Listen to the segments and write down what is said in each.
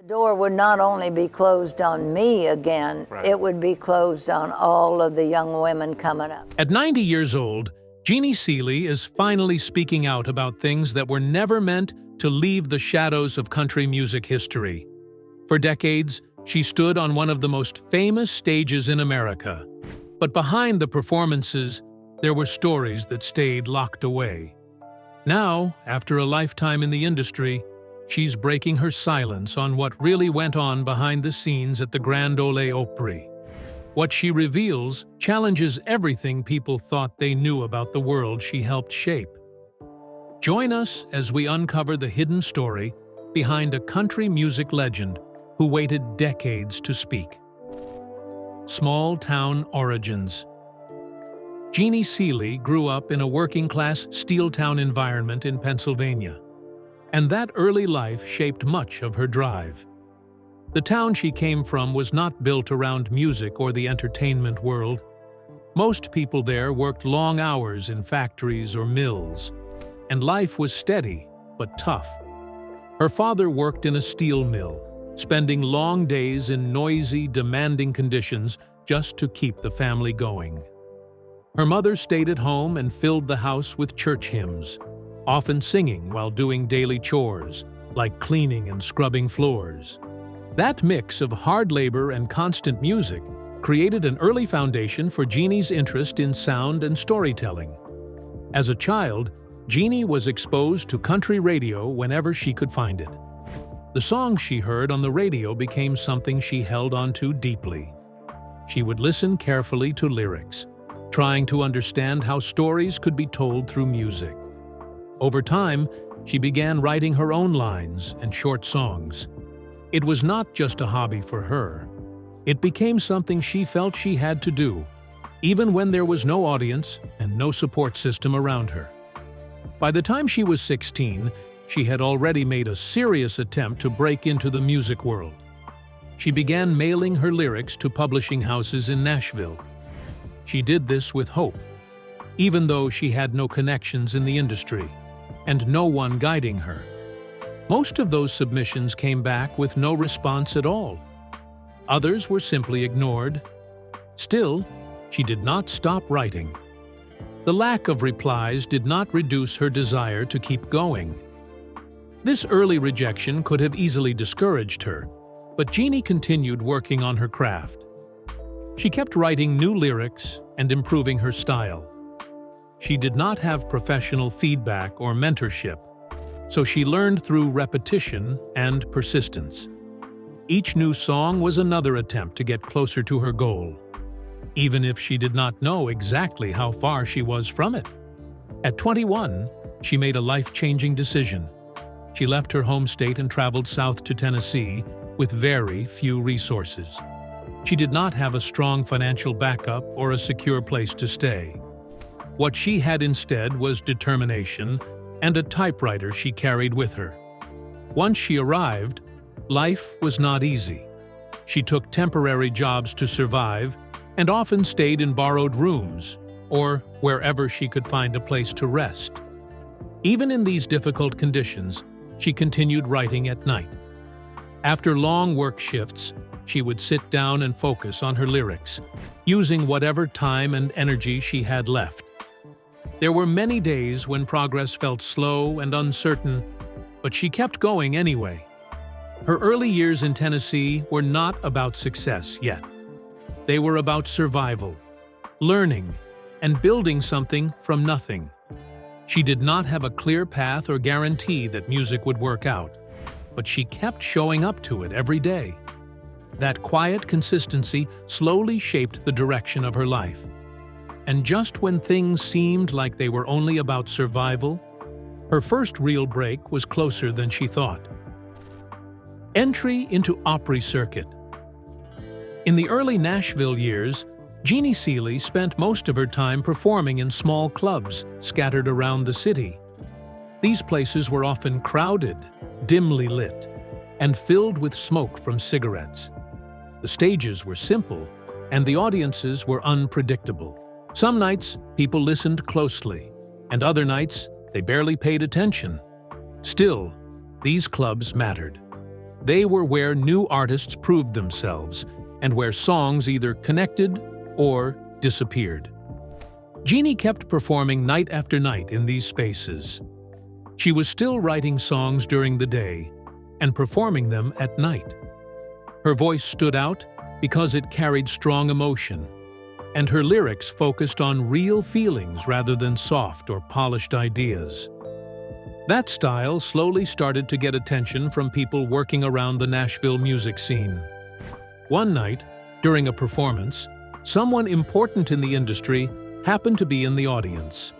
The door would not only be closed on me again, it would be closed on all of the young women coming up. At 90 years old, Jeannie Seely is finally speaking out about things that were never meant to leave the shadows of country music history. For decades, she stood on one of the most famous stages in America. But behind the performances, there were stories that stayed locked away. Now, after a lifetime in the industry, she's breaking her silence on what really went on behind the scenes at the Grand Ole Opry. What she reveals challenges everything people thought they knew about the world she helped shape. Join us as we uncover the hidden story behind a country music legend who waited decades to speak. Small-town origins. Jeannie Seely grew up in a working-class steel-town environment in Pennsylvania, and that early life shaped much of her drive. The town she came from was not built around music or the entertainment world. Most people there worked long hours in factories or mills, and life was steady but tough. Her father worked in a steel mill, spending long days in noisy, demanding conditions just to keep the family going. Her mother stayed at home and filled the house with church hymns, often singing while doing daily chores, like cleaning and scrubbing floors. That mix of hard labor and constant music created an early foundation for Jeannie's interest in sound and storytelling. As a child, Jeannie was exposed to country radio whenever she could find it. The songs she heard on the radio became something she held onto deeply. She would listen carefully to lyrics, trying to understand how stories could be told through music. Over time, she began writing her own lines and short songs. It was not just a hobby for her. It became something she felt she had to do, even when there was no audience and no support system around her. By the time she was 16, she had already made a serious attempt to break into the music world. She began mailing her lyrics to publishing houses in Nashville. She did this with hope, even though she had no connections in the industry and no one guiding her. Most of those submissions came back with no response at all. Others were simply ignored. Still, she did not stop writing. The lack of replies did not reduce her desire to keep going. This early rejection could have easily discouraged her, but Jeannie continued working on her craft. She kept writing new lyrics and improving her style. She did not have professional feedback or mentorship, so she learned through repetition and persistence. Each new song was another attempt to get closer to her goal, even if she did not know exactly how far she was from it. At 21, she made a life-changing decision. She left her home state and traveled south to Tennessee with very few resources. She did not have a strong financial backup or a secure place to stay. What she had instead was determination and a typewriter she carried with her. Once she arrived, life was not easy. She took temporary jobs to survive and often stayed in borrowed rooms or wherever she could find a place to rest. Even in these difficult conditions, she continued writing at night. After long work shifts, she would sit down and focus on her lyrics, using whatever time and energy she had left. There were many days when progress felt slow and uncertain, but she kept going anyway. Her early years in Tennessee were not about success yet. They were about survival, learning, and building something from nothing. She did not have a clear path or guarantee that music would work out, but she kept showing up to it every day. That quiet consistency slowly shaped the direction of her life. And just when things seemed like they were only about survival, her first real break was closer than she thought. Entry into Opry circuit. In the early Nashville years, Jeannie Seely spent most of her time performing in small clubs scattered around the city. These places were often crowded, dimly lit, and filled with smoke from cigarettes. The stages were simple, and the audiences were unpredictable. Some nights, people listened closely, and other nights, they barely paid attention. Still, these clubs mattered. They were where new artists proved themselves, and where songs either connected or disappeared. Jeannie kept performing night after night in these spaces. She was still writing songs during the day and performing them at night. Her voice stood out because it carried strong emotion, and her lyrics focused on real feelings rather than soft or polished ideas. That style slowly started to get attention from people working around the Nashville music scene. One night, during a performance, someone important in the industry happened to be in the audience.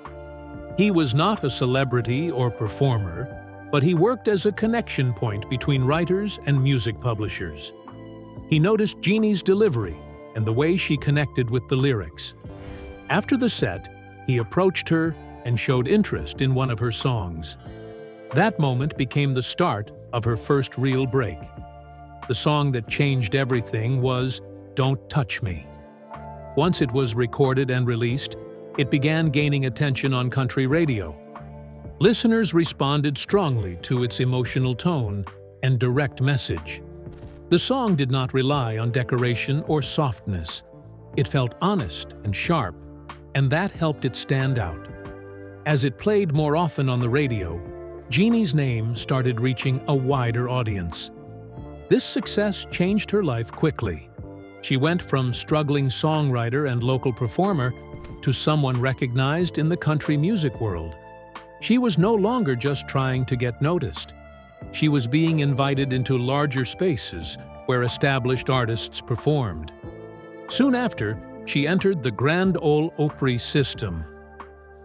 He was not a celebrity or performer, but he worked as a connection point between writers and music publishers. He noticed Jeannie's delivery and the way she connected with the lyrics. After the set, he approached her and showed interest in one of her songs. That moment became the start of her first real break. The song that changed everything was "Don't Touch Me." Once it was recorded and released, it began gaining attention on country radio. Listeners responded strongly to its emotional tone and direct message. The song did not rely on decoration or softness. It felt honest and sharp, and that helped it stand out. As it played more often on the radio, Jeannie's name started reaching a wider audience. This success changed her life quickly. She went from struggling songwriter and local performer to someone recognized in the country music world. She was no longer just trying to get noticed. She was being invited into larger spaces where established artists performed. Soon after, she entered the Grand Ole Opry system.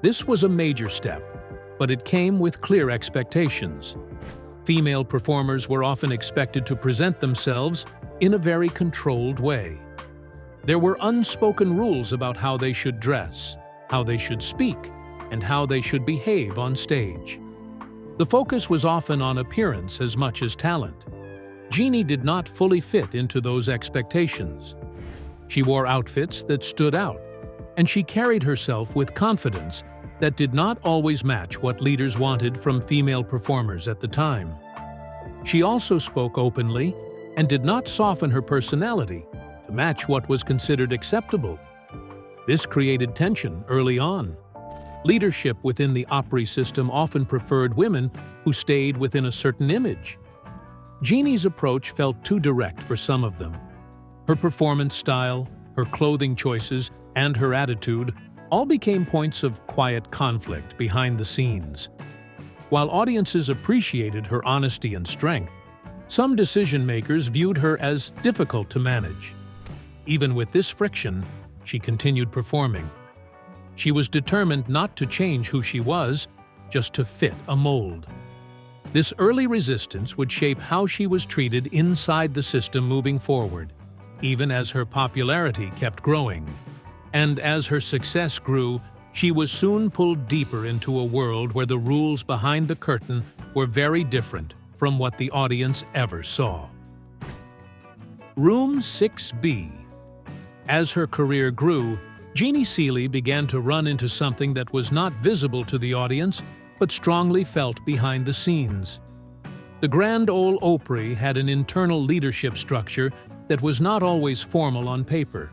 This was a major step, but it came with clear expectations. Female performers were often expected to present themselves in a very controlled way. There were unspoken rules about how they should dress, how they should speak, and how they should behave on stage. The focus was often on appearance as much as talent. Jeannie did not fully fit into those expectations. She wore outfits that stood out, and she carried herself with confidence that did not always match what leaders wanted from female performers at the time. She also spoke openly and did not soften her personality to match what was considered acceptable. This created tension early on. Leadership within the Opry system often preferred women who stayed within a certain image. Jeannie's approach felt too direct for some of them. Her performance style, her clothing choices, and her attitude all became points of quiet conflict behind the scenes. While audiences appreciated her honesty and strength, some decision-makers viewed her as difficult to manage. Even with this friction, she continued performing. She was determined not to change who she was, just to fit a mold. This early resistance would shape how she was treated inside the system moving forward, even as her popularity kept growing. And as her success grew, she was soon pulled deeper into a world where the rules behind the curtain were very different from what the audience ever saw. Room 6B. As her career grew, Jeannie Seely began to run into something that was not visible to the audience, but strongly felt behind the scenes. The Grand Ole Opry had an internal leadership structure that was not always formal on paper.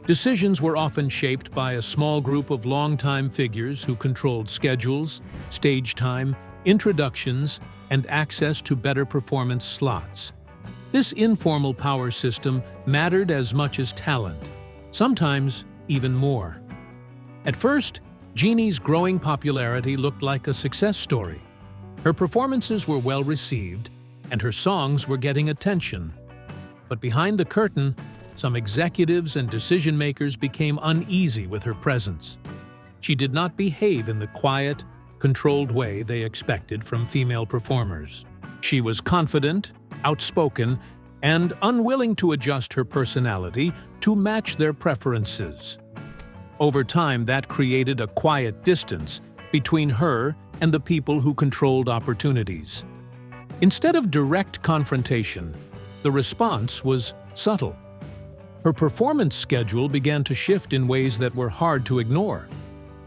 Decisions were often shaped by a small group of longtime figures who controlled schedules, stage time, introductions, and access to better performance slots. This informal power system mattered as much as talent, sometimes even more. At first, Jeannie's growing popularity looked like a success story. Her performances were well received, and her songs were getting attention. But behind the curtain, some executives and decision-makers became uneasy with her presence. She did not behave in the quiet, controlled way they expected from female performers. She was confident, outspoken, and unwilling to adjust her personality to match their preferences. Over time, that created a quiet distance between her and the people who controlled opportunities. Instead of direct confrontation, the response was subtle. Her performance schedule began to shift in ways that were hard to ignore.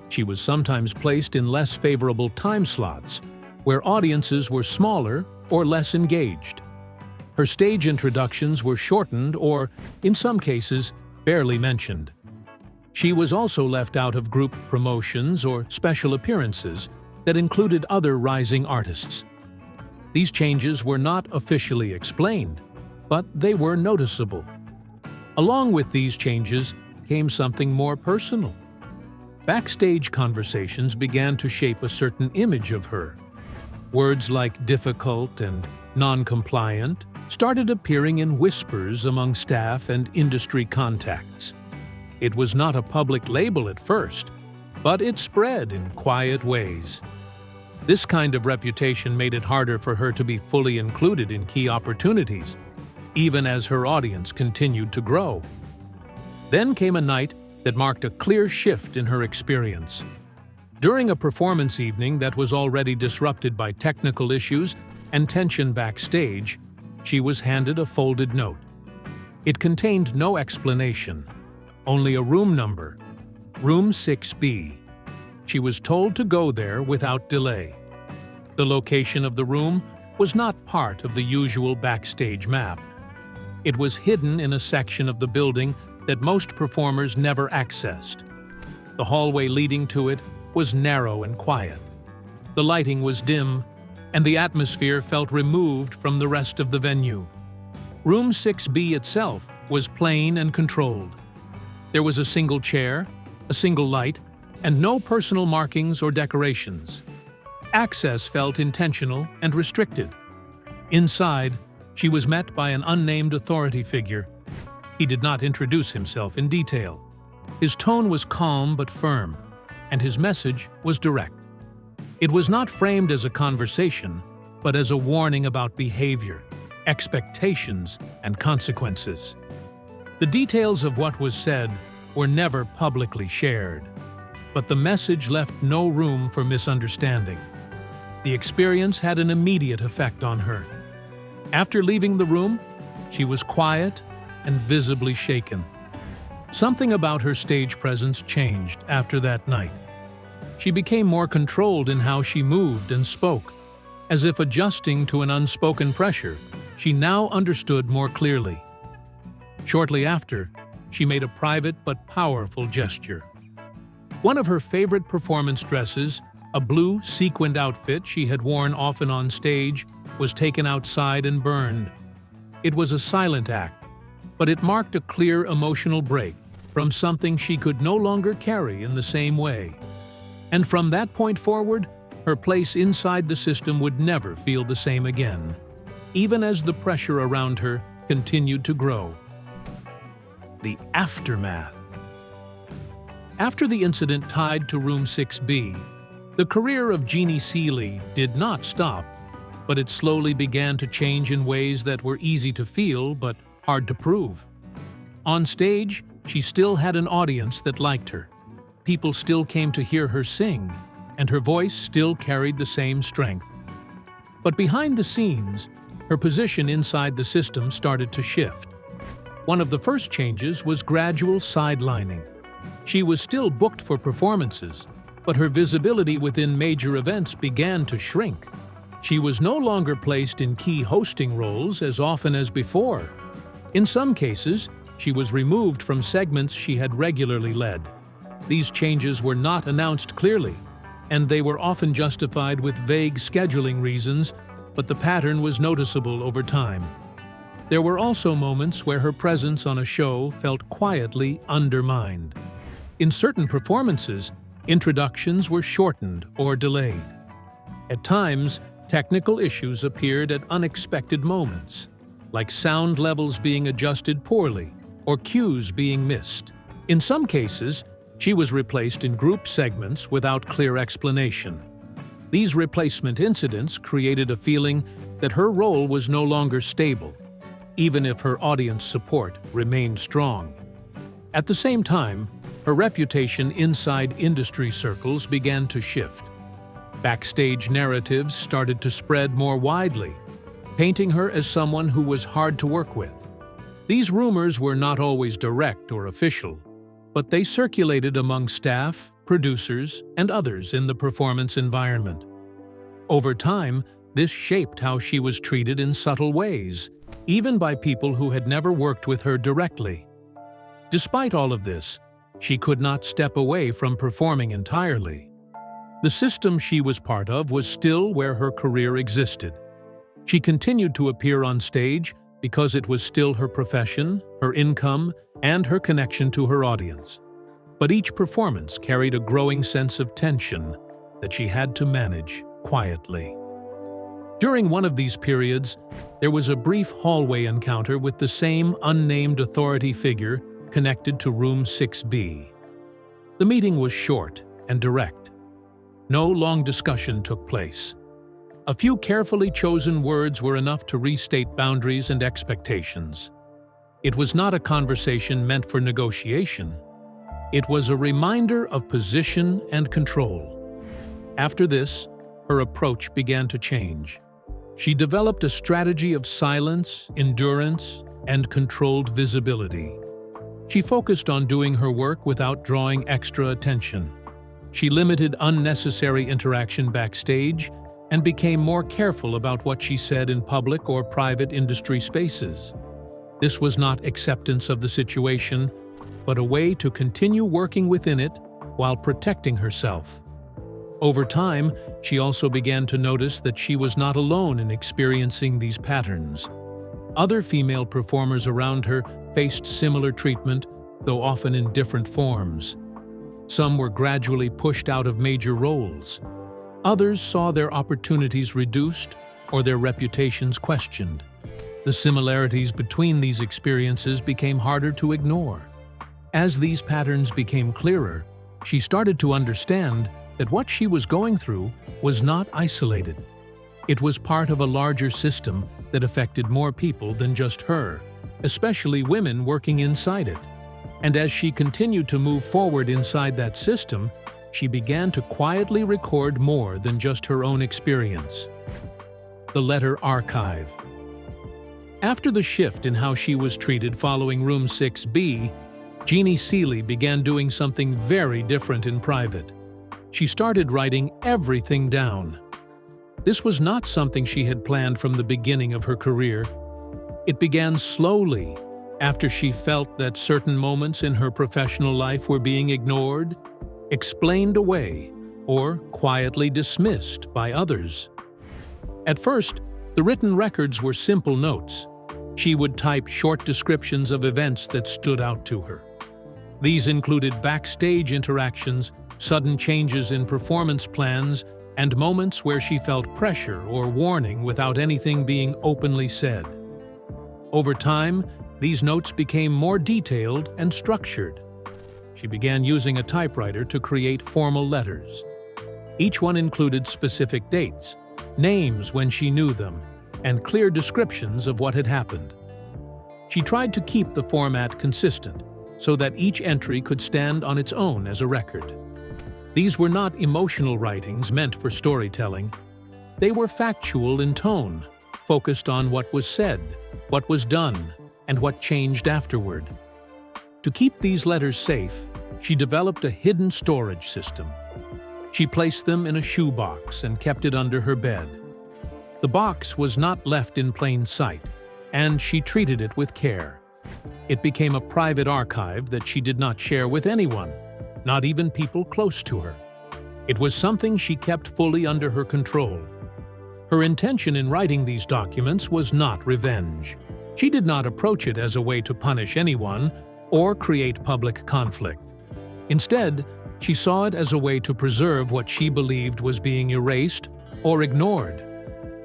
She was sometimes placed in less favorable time slots, where audiences were smaller or less engaged. Her stage introductions were shortened or, in some cases, barely mentioned. She was also left out of group promotions or special appearances that included other rising artists. These changes were not officially explained, but they were noticeable. Along with these changes came something more personal. Backstage conversations began to shape a certain image of her. Words like difficult and non-compliant started appearing in whispers among staff and industry contacts. It was not a public label at first, but it spread in quiet ways. This kind of reputation made it harder for her to be fully included in key opportunities, even as her audience continued to grow. Then came a night that marked a clear shift in her experience. During a performance evening that was already disrupted by technical issues and tension backstage, she was handed a folded note. It contained no explanation, only a room number, room 6B. She was told to go there without delay. The location of the room was not part of the usual backstage map. It was hidden in a section of the building that most performers never accessed. The hallway leading to it was narrow and quiet. The lighting was dim, and the atmosphere felt removed from the rest of the venue. Room 6B itself was plain and controlled. There was a single chair, a single light, and no personal markings or decorations. Access felt intentional and restricted. Inside, she was met by an unnamed authority figure. He did not introduce himself in detail. His tone was calm but firm, and his message was direct. It was not framed as a conversation, but as a warning about behavior, expectations, and consequences. The details of what was said were never publicly shared, but the message left no room for misunderstanding. The experience had an immediate effect on her. After leaving the room, she was quiet and visibly shaken. Something about her stage presence changed after that night. She became more controlled in how she moved and spoke. As if adjusting to an unspoken pressure, she now understood more clearly. Shortly after, she made a private but powerful gesture. One of her favorite performance dresses, a blue sequined outfit she had worn often on stage, was taken outside and burned. It was a silent act, but it marked a clear emotional break from something she could no longer carry in the same way. And from that point forward, her place inside the system would never feel the same again, even as the pressure around her continued to grow. The aftermath. After the incident tied to Room 6B, the career of Jeannie Seely did not stop, but it slowly began to change in ways that were easy to feel but hard to prove. On stage, she still had an audience that liked her. People still came to hear her sing, and her voice still carried the same strength. But behind the scenes, her position inside the system started to shift. One of the first changes was gradual sidelining. She was still booked for performances, but her visibility within major events began to shrink. She was no longer placed in key hosting roles as often as before. In some cases, she was removed from segments she had regularly led. These changes were not announced clearly, and they were often justified with vague scheduling reasons, but the pattern was noticeable over time. There were also moments where her presence on a show felt quietly undermined. In certain performances, introductions were shortened or delayed. At times, technical issues appeared at unexpected moments, like sound levels being adjusted poorly or cues being missed. In some cases, she was replaced in group segments without clear explanation. These replacement incidents created a feeling that her role was no longer stable, even if her audience support remained strong. At the same time, her reputation inside industry circles began to shift. Backstage narratives started to spread more widely, painting her as someone who was hard to work with. These rumors were not always direct or official, but they circulated among staff, producers, and others in the performance environment. Over time, this shaped how she was treated in subtle ways, even by people who had never worked with her directly. Despite all of this, she could not step away from performing entirely. The system she was part of was still where her career existed. She continued to appear on stage because it was still her profession, her income, and her connection to her audience. But each performance carried a growing sense of tension that she had to manage quietly. During one of these periods, there was a brief hallway encounter with the same unnamed authority figure connected to room 6B. The meeting was short and direct. No long discussion took place. A few carefully chosen words were enough to restate boundaries and expectations. It was not a conversation meant for negotiation. It was a reminder of position and control. After this, her approach began to change. She developed a strategy of silence, endurance, and controlled visibility. She focused on doing her work without drawing extra attention. She limited unnecessary interaction backstage and became more careful about what she said in public or private industry spaces. This was not acceptance of the situation, but a way to continue working within it while protecting herself. Over time, she also began to notice that she was not alone in experiencing these patterns. Other female performers around her faced similar treatment, though often in different forms. Some were gradually pushed out of major roles. Others saw their opportunities reduced or their reputations questioned. The similarities between these experiences became harder to ignore. As these patterns became clearer, she started to understand that what she was going through was not isolated. It was part of a larger system that affected more people than just her, especially women working inside it. And as she continued to move forward inside that system, she began to quietly record more than just her own experience. The letter archive. After the shift in how she was treated following room 6B, Jeannie Seely began doing something very different in private. She started writing everything down. This was not something she had planned from the beginning of her career. It began slowly, after she felt that certain moments in her professional life were being ignored, explained away, or quietly dismissed by others. At first, the written records were simple notes. She would type short descriptions of events that stood out to her. These included backstage interactions, sudden changes in performance plans, and moments where she felt pressure or warning without anything being openly said. Over time, these notes became more detailed and structured. She began using a typewriter to create formal letters. Each one included specific dates, names when she knew them, and clear descriptions of what had happened. She tried to keep the format consistent so that each entry could stand on its own as a record. These were not emotional writings meant for storytelling. They were factual in tone, focused on what was said, what was done, and what changed afterward. To keep these letters safe, she developed a hidden storage system. She placed them in a shoebox and kept it under her bed. The box was not left in plain sight, and she treated it with care. It became a private archive that she did not share with anyone, not even people close to her. It was something she kept fully under her control. Her intention in writing these documents was not revenge. She did not approach it as a way to punish anyone or create public conflict. Instead, she saw it as a way to preserve what she believed was being erased or ignored.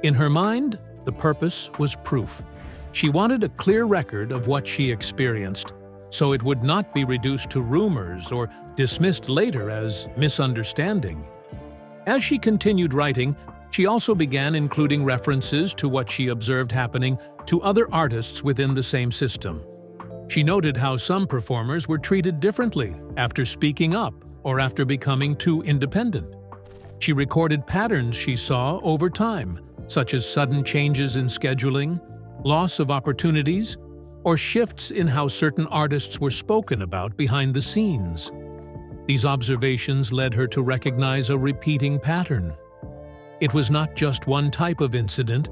In her mind, the purpose was proof. She wanted a clear record of what she experienced, so it would not be reduced to rumors or dismissed later as misunderstanding. As she continued writing, she also began including references to what she observed happening to other artists within the same system. She noted how some performers were treated differently after speaking up or after becoming too independent. She recorded patterns she saw over time, such as sudden changes in scheduling, loss of opportunities, or shifts in how certain artists were spoken about behind the scenes. These observations led her to recognize a repeating pattern. It was not just one type of incident,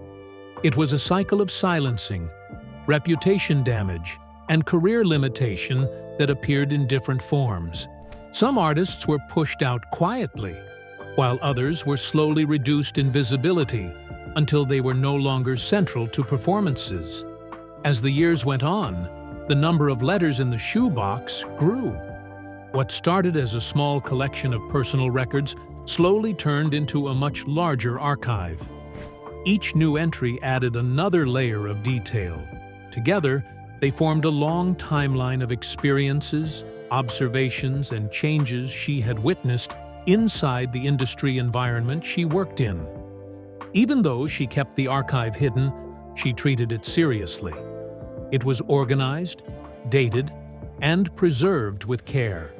it was a cycle of silencing, reputation damage, and career limitation that appeared in different forms. Some artists were pushed out quietly, while others were slowly reduced in visibility until they were no longer central to performances. As the years went on, the number of letters in the shoebox grew. What started as a small collection of personal records slowly turned into a much larger archive. Each new entry added another layer of detail. Together, they formed a long timeline of experiences, observations, and changes she had witnessed inside the industry environment she worked in. Even though she kept the archive hidden, she treated it seriously. It was organized, dated, and preserved with care.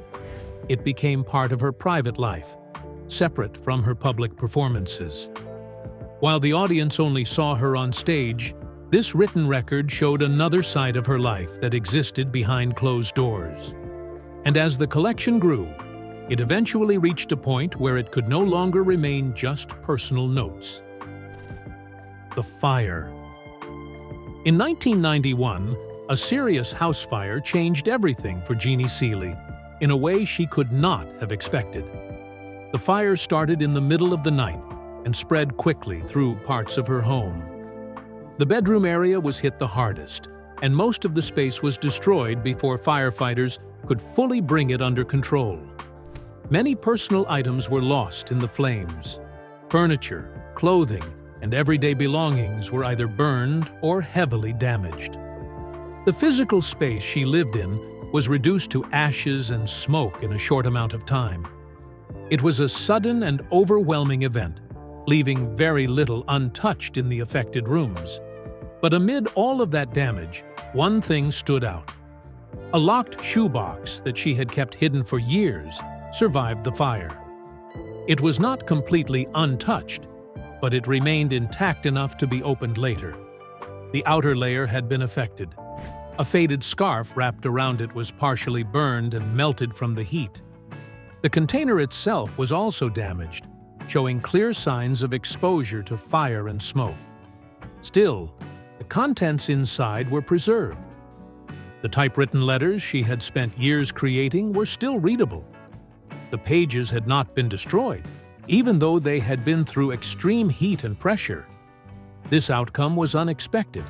It became part of her private life, separate from her public performances. While the audience only saw her on stage, this written record showed another side of her life that existed behind closed doors. And as the collection grew, it eventually reached a point where it could no longer remain just personal notes. The fire. In 1991, a serious house fire changed everything for Jeannie Seely in a way she could not have expected. The fire started in the middle of the night and spread quickly through parts of her home. The bedroom area was hit the hardest, and most of the space was destroyed before firefighters could fully bring it under control. Many personal items were lost in the flames. Furniture, clothing, and everyday belongings were either burned or heavily damaged. The physical space she lived in was reduced to ashes and smoke in a short amount of time. It was a sudden and overwhelming event, leaving very little untouched in the affected rooms. But amid all of that damage, one thing stood out. A locked shoebox that she had kept hidden for years survived the fire. It was not completely untouched, but it remained intact enough to be opened later. The outer layer had been affected. A faded scarf wrapped around it was partially burned and melted from the heat. The container itself was also damaged, showing clear signs of exposure to fire and smoke. Still, the contents inside were preserved. The typewritten letters she had spent years creating were still readable. The pages had not been destroyed, even though they had been through extreme heat and pressure. This outcome was unexpected,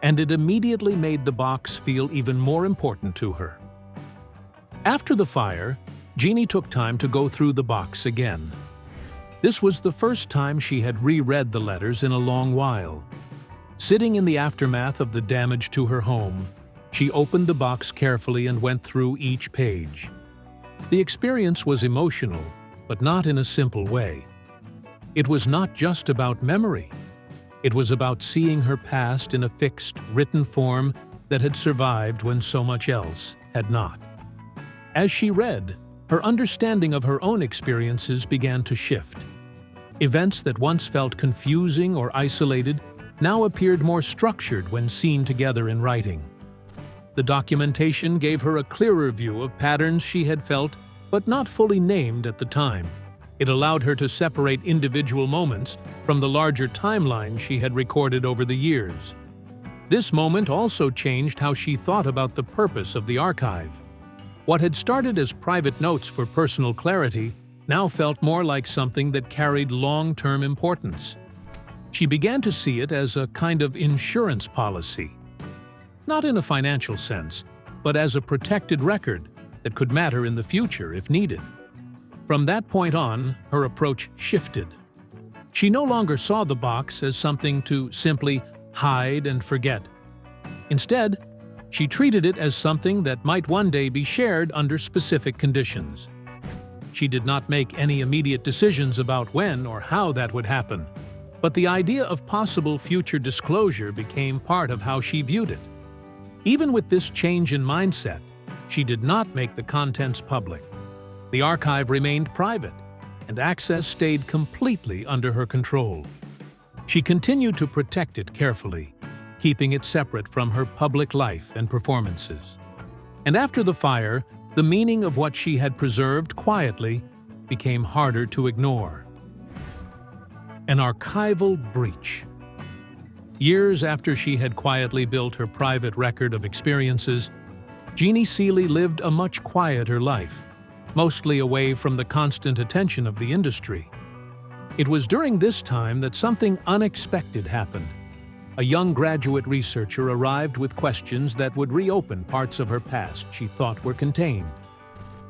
and it immediately made the box feel even more important to her. After the fire, Jeannie took time to go through the box again. This was the first time she had reread the letters in a long while. Sitting in the aftermath of the damage to her home, she opened the box carefully and went through each page. The experience was emotional, but not in a simple way. It was not just about memory. It was about seeing her past in a fixed, written form that had survived when so much else had not. As she read, her understanding of her own experiences began to shift. Events that once felt confusing or isolated now appeared more structured when seen together in writing. The documentation gave her a clearer view of patterns she had felt but not fully named at the time. It allowed her to separate individual moments from the larger timeline she had recorded over the years. This moment also changed how she thought about the purpose of the archive. What had started as private notes for personal clarity now felt more like something that carried long-term importance. She began to see it as a kind of insurance policy. Not in a financial sense, but as a protected record that could matter in the future if needed. From that point on, her approach shifted. She no longer saw the box as something to simply hide and forget. Instead, she treated it as something that might one day be shared under specific conditions. She did not make any immediate decisions about when or how that would happen, but the idea of possible future disclosure became part of how she viewed it. Even with this change in mindset, she did not make the contents public. The archive remained private, and access stayed completely under her control. She continued to protect it carefully, keeping it separate from her public life and performances. And after the fire, the meaning of what she had preserved quietly became harder to ignore. An archival breach. Years after she had quietly built her private record of experiences, Jeannie Seely lived a much quieter life, mostly away from the constant attention of the industry. It was during this time that something unexpected happened. A young graduate researcher arrived with questions that would reopen parts of her past she thought were contained.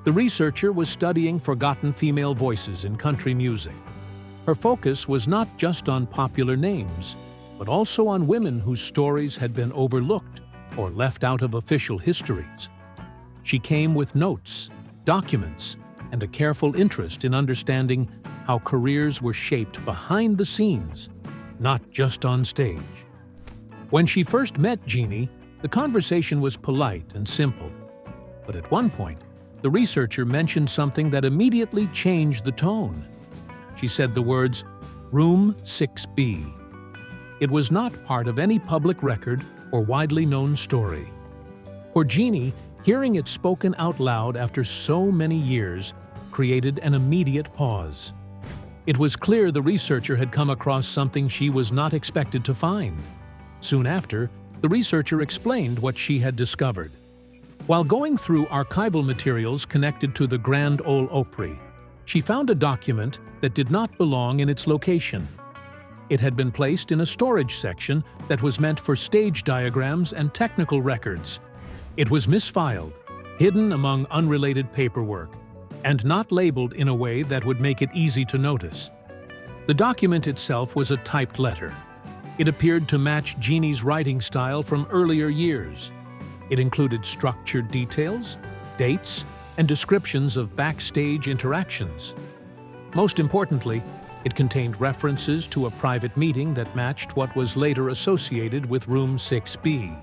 The researcher was studying forgotten female voices in country music. Her focus was not just on popular names, but also on women whose stories had been overlooked or left out of official histories. She came with notes, documents, and a careful interest in understanding how careers were shaped behind the scenes, not just on stage. When she first met Jeannie, the conversation was polite and simple. But at one point, the researcher mentioned something that immediately changed the tone. She said the words, "Room 6B." It was not part of any public record or widely known story. For Jeannie, hearing it spoken out loud after so many years created an immediate pause. It was clear the researcher had come across something she was not expected to find. Soon after, the researcher explained what she had discovered. While going through archival materials connected to the Grand Ole Opry, she found a document that did not belong in its location. It had been placed in a storage section that was meant for stage diagrams and technical records. It was misfiled, hidden among unrelated paperwork, and not labeled in a way that would make it easy to notice. The document itself was a typed letter. It appeared to match Jeannie's writing style from earlier years. It included structured details, dates, and descriptions of backstage interactions. Most importantly, it contained references to a private meeting that matched what was later associated with Room 6B.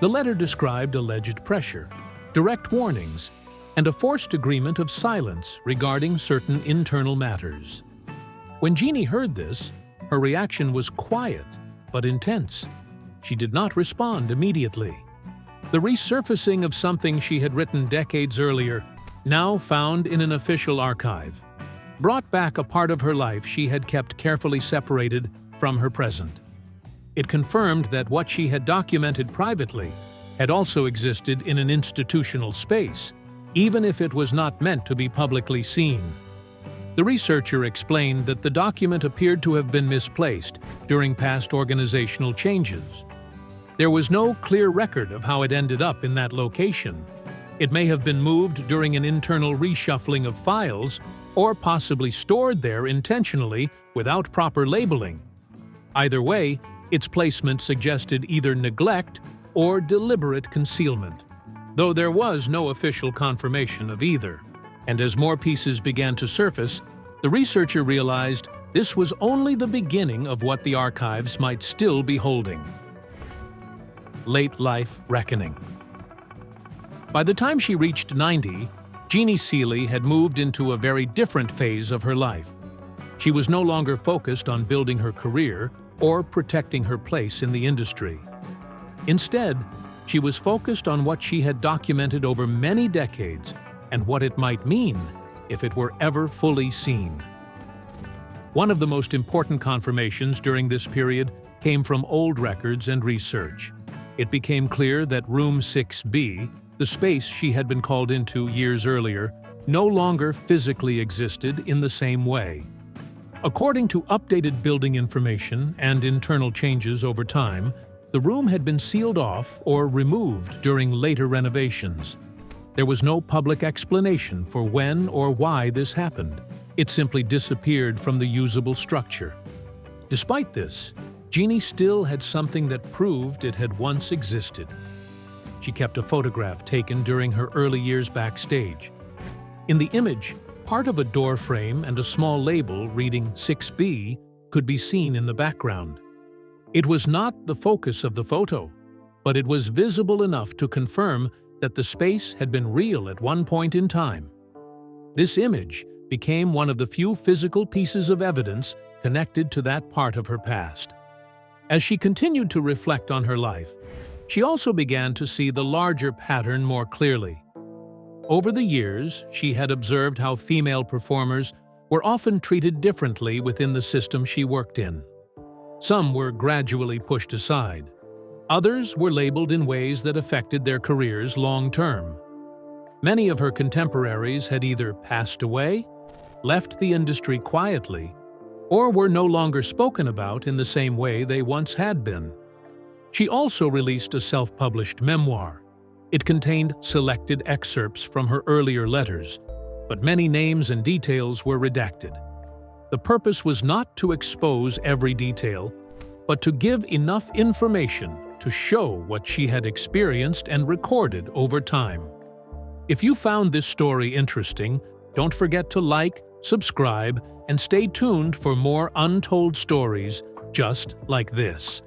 The letter described alleged pressure, direct warnings, and a forced agreement of silence regarding certain internal matters. When Jeannie heard this, her reaction was quiet but intense. She did not respond immediately. The resurfacing of something she had written decades earlier, now found in an official archive, brought back a part of her life she had kept carefully separated from her present. It confirmed that what she had documented privately had also existed in an institutional space, even if it was not meant to be publicly seen. The researcher explained that the document appeared to have been misplaced during past organizational changes. There was no clear record of how it ended up in that location. It may have been moved during an internal reshuffling of files, or possibly stored there intentionally without proper labeling. Either way, its placement suggested either neglect or deliberate concealment, though there was no official confirmation of either. And as more pieces began to surface, the researcher realized this was only the beginning of what the archives might still be holding. Late life reckoning. By the time she reached 90, Jeannie Seely had moved into a very different phase of her life. She was no longer focused on building her career or protecting her place in the industry. Instead, she was focused on what she had documented over many decades and what it might mean if it were ever fully seen. One of the most important confirmations during this period came from old records and research. It became clear that Room 6B, the space she had been called into years earlier, no longer physically existed in the same way. According to updated building information and internal changes over time, the room had been sealed off or removed during later renovations. There was no public explanation for when or why this happened. It simply disappeared from the usable structure. Despite this, Jeannie still had something that proved it had once existed. She kept a photograph taken during her early years backstage. In the image, part of a door frame and a small label reading 6B could be seen in the background. It was not the focus of the photo, but it was visible enough to confirm that the space had been real at one point in time. This image became one of the few physical pieces of evidence connected to that part of her past. As she continued to reflect on her life, she also began to see the larger pattern more clearly. Over the years, she had observed how female performers were often treated differently within the system she worked in. Some were gradually pushed aside. Others were labeled in ways that affected their careers long-term. Many of her contemporaries had either passed away, left the industry quietly, or were no longer spoken about in the same way they once had been. She also released a self-published memoir. It contained selected excerpts from her earlier letters, but many names and details were redacted. The purpose was not to expose every detail, but to give enough information to show what she had experienced and recorded over time. If you found this story interesting, don't forget to like, subscribe, and stay tuned for more untold stories just like this.